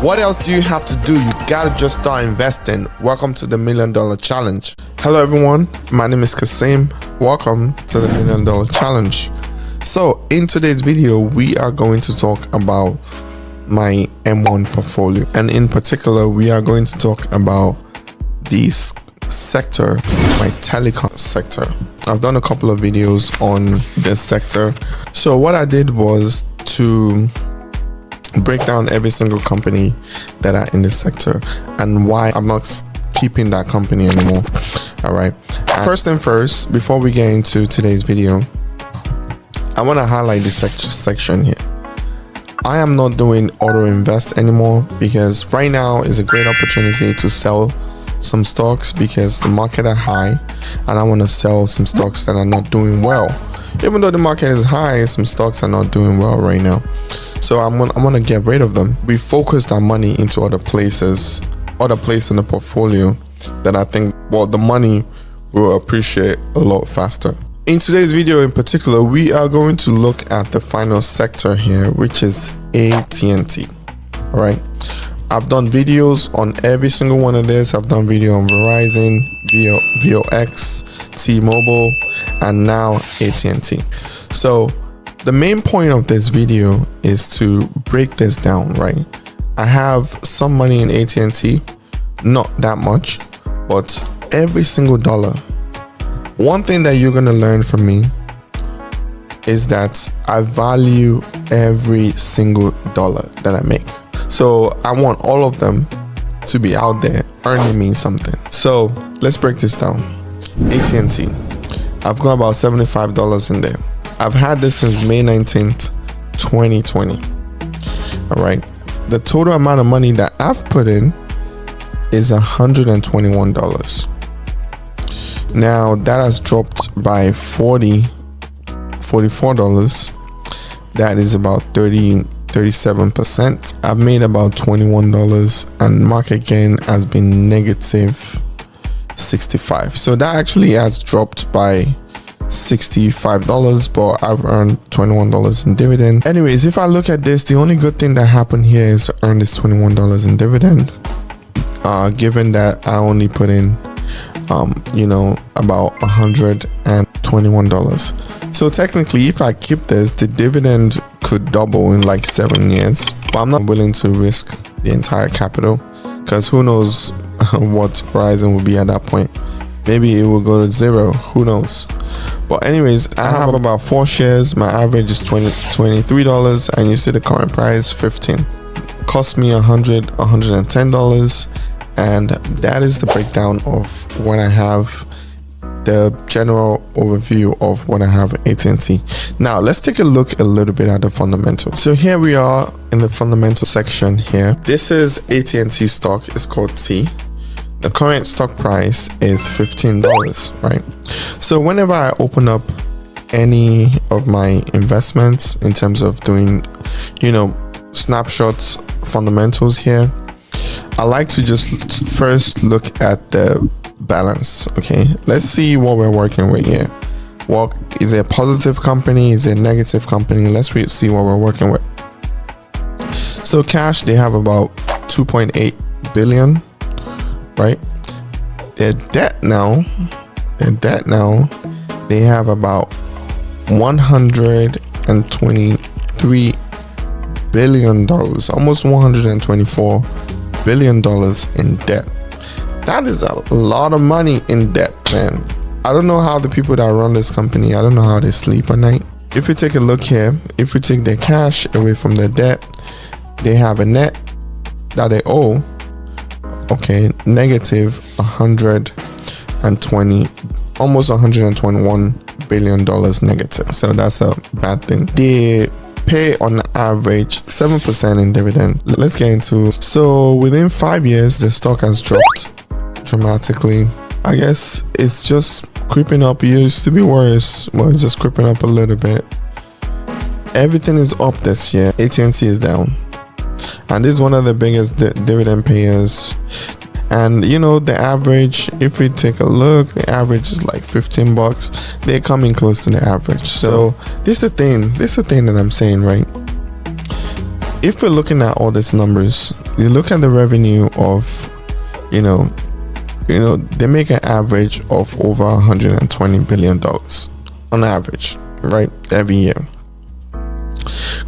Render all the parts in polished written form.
What else do you have to do? You gotta just start investing. Welcome to the $1 Million Challenge. Hello everyone, my name is Kaseem. Welcome to the $1 Million Challenge. So in today's video, we are going to talk about my M1 portfolio, and in particular, we are going to talk about this sector, my telecom sector. I've done a couple of videos on this sector. So what I did was to break down every single company that are in this sector and why I'm not keeping that company anymore. All right, first thing first, before we get into today's video, I want to highlight this section here. I am not doing auto invest anymore because right now is a great opportunity to sell some stocks because the market are high, and I want to sell some stocks that are not doing well. Even though the market is high, some stocks are not doing well right now. So I'm gonna get rid of them. We focused our money into other places in the portfolio that I think, well, the money will appreciate a lot faster. In today's video in particular, we are going to look at the final sector here, which is AT&T. All right. I've done videos on every single one of this. I've done video on Verizon, VOX, T-Mobile, and now AT&T. So the main point of this video is to break this down, right? I have some money in AT&T, not that much, but every single dollar. One thing that you're gonna learn from me is that I value every single dollar that I make. So I want all of them to be out there earning me something. So let's break this down. AT&T, I've got about $75 in there. I've had this since May 19th, 2020. All right. The total amount of money that I've put in is $121. Now that has dropped by $44. That is about 37%. I've made about $21, and market gain has been negative 65. So that actually has dropped by $65, but I've earned $21 in dividend. Anyways, if I look at this, the only good thing that happened here is to earn this $21 in dividend, given that I only put in about $121. So technically, if I keep this, the dividend could double in like 7 years, but I'm not willing to risk the entire capital because who knows what Verizon will be at that point. Maybe it will go to zero, who knows. But anyways, I have about 4 shares. My average is $23, and you see the current price $15. Cost me $110, and that is the breakdown of what I have, the general overview of what I have at AT&T. Now let's take a look a little bit at the fundamentals. So here we are in the fundamental section here. This is AT&T stock. It's called T. The current stock price is $15, right? So whenever I open up any of my investments in terms of doing, snapshots, fundamentals here, I like to just first look at the balance. Okay, let's see what we're working with here. Well, is it a positive company? Is it a negative company? Let's see what we're working with. So cash, they have about 2.8 billion, right? Their debt now, they have about $123 billion, almost $124 billion in debt. That is a lot of money in debt, man. I don't know how the people that run this company, I don't know how they sleep at night. If you take a look here, if we take their cash away from their debt, they have a net that they owe, okay, negative 120, almost $121 billion negative. So that's a bad thing. They pay on average 7% in dividend. Let's get into, so within 5 years, the stock has dropped dramatically. I guess it's just creeping up. It used to be worse, but it's just creeping up a little bit. Everything is up this year. AT&T is down, and this is one of the biggest dividend payers. And the average, if we take a look, the average is like $15. They're coming close to the average. So this is the thing that I'm saying, right? if we're looking at all these numbers, you look at the revenue of, they make an average of over $120 billion on average, right? Every year.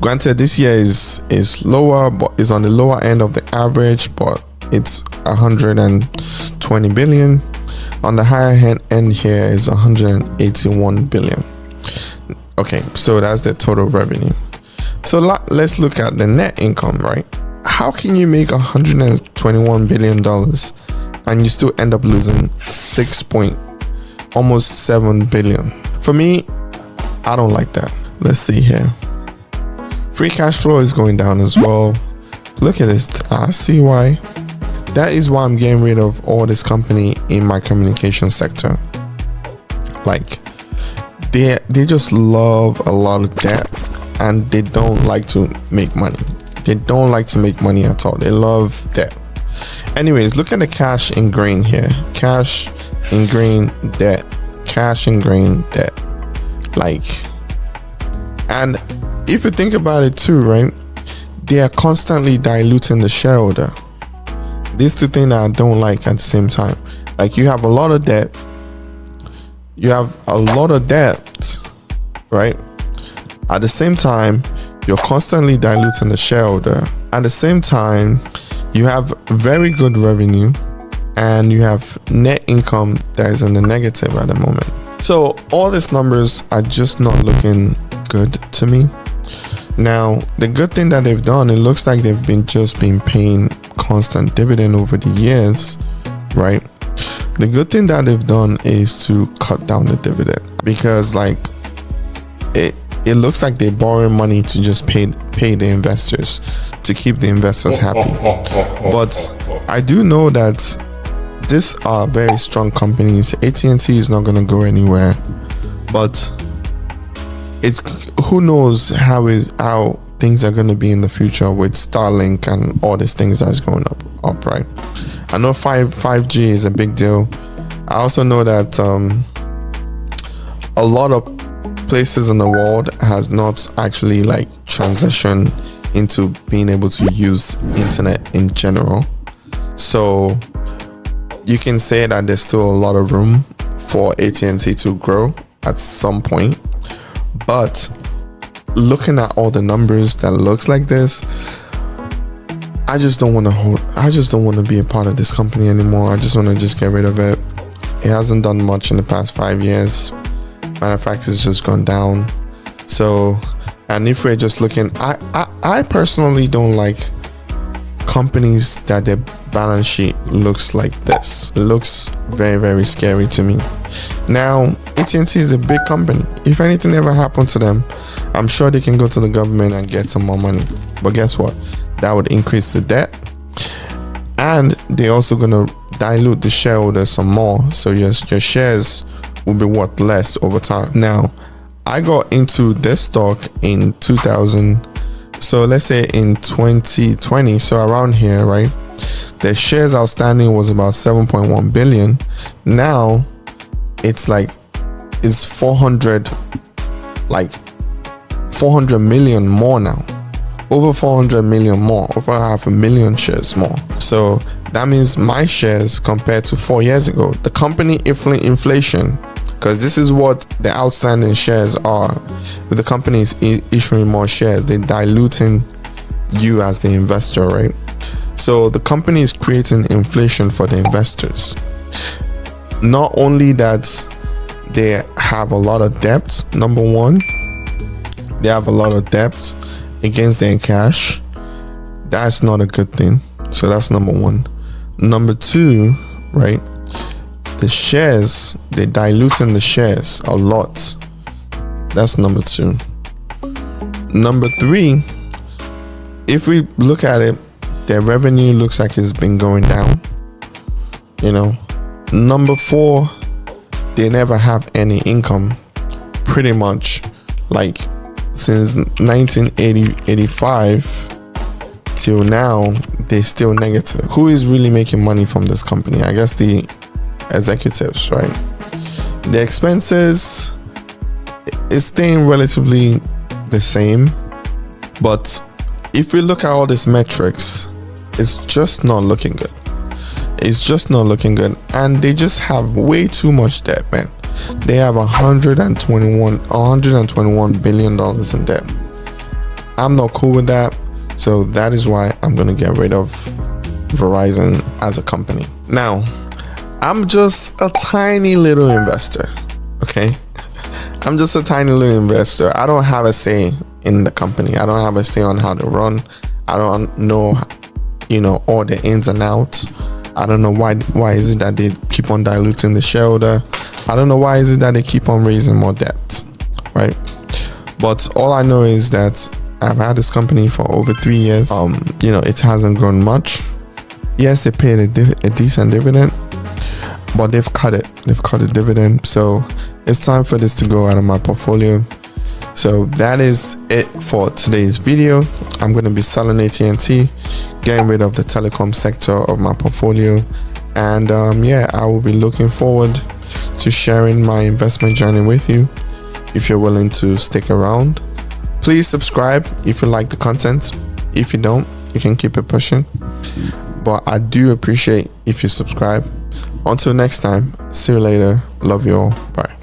Granted, this year is lower, but is on the lower end of the average, but it's 120 billion. On the higher end here is 181 billion. Okay, so that's the total revenue. So let's look at the net income, right? How can you make $121 billion and you still end up losing almost 7 billion? For me, I don't like that. Let's see here. Free cash flow is going down as well. Look at this. I see why. That is why I'm getting rid of all this company in my communication sector. Like, they just love a lot of debt and they don't like to make money. They don't like to make money at all. They love debt. Anyways, look at the cash in green here. Cash in green, debt. Cash in green, debt. Like, and if you think about it too, right? They are constantly diluting the shareholder. This is the thing that I don't like at the same time. Like, you have a lot of debt. Right? At the same time, you're constantly diluting the shareholder. At the same time, you have very good revenue and you have net income that is in the negative at the moment. So all these numbers are just not looking good to me. Now, the good thing that they've done, it looks like they've been paying constant dividend over the years, right? The good thing that they've done is to cut down the dividend, because like it looks like they're borrowing money to just pay the investors, to keep the investors happy. But I do know that these are very strong companies. AT&T is not going to go anywhere, but it's who knows how things are going to be in the future with Starlink and all these things that's going up, right? I know 5G is a big deal. I also know that a lot of places in the world has not actually like transitioned into being able to use internet in general. So you can say that there's still a lot of room for AT&T to grow at some point. But looking at all the numbers that looks like this, I just don't want to be a part of this company anymore. I just want to get rid of it. It hasn't done much in the past 5 years. Matter of fact, it's just gone down. So, and if we're just looking, I personally don't like companies that their balance sheet looks like this. It looks very, very scary to me. Now, AT&T is a big company. If anything ever happened to them, I'm sure they can go to the government and get some more money. But guess what? That would increase the debt. And they're also going to dilute the shareholders some more. So your shares will be worth less over time. Now, I got into this stock in 2000. So let's say in 2020. So around here, right? The shares outstanding was about 7.1 billion. Now it's 400 million more now. Over 400 million more, over 500,000 shares more. So that means my shares compared to 4 years ago, the company inflation, because this is what the outstanding shares are. If the company is issuing more shares, they're diluting you as the investor, right? So the company is creating inflation for the investors. Not only that, they have a lot of debt. Number one, they have a lot of debt against their cash. That's not a good thing. So that's number one. Number two, right? The shares, they're diluting the shares a lot. That's number two. Number three, if we look at it, their revenue looks like it's been going down. Number four, they never have any income, pretty much, like since 1985 till now, they're still negative. Who is really making money from this company? I guess the executives, right? The expenses is staying relatively the same, but if we look at all these metrics, it's just not looking good. It's just not looking good, and they just have way too much debt, man. They have 121 billion dollars in debt. I'm not cool with that, so that is why I'm gonna get rid of Verizon as a company. Now, I'm just a tiny little investor, okay? I'm just a tiny little investor. I don't have a say in the company. I don't have a say on how to run. I don't know, all the ins and outs. I don't know why is it that they keep on diluting the shareholder. I don't know why is it that they keep on raising more debt, right? But all I know is that I've had this company for over 3 years. It hasn't grown much. Yes, they paid a decent dividend, but they've cut it. They've cut the dividend. So it's time for this to go out of my portfolio. So that is it for today's video. I'm going to be selling AT&T, getting rid of the telecom sector of my portfolio. And I will be looking forward to sharing my investment journey with you. If you're willing to stick around, please subscribe if you like the content. If you don't, you can keep it pushing. But I do appreciate if you subscribe. Until next time, see you later. Love you all. Bye.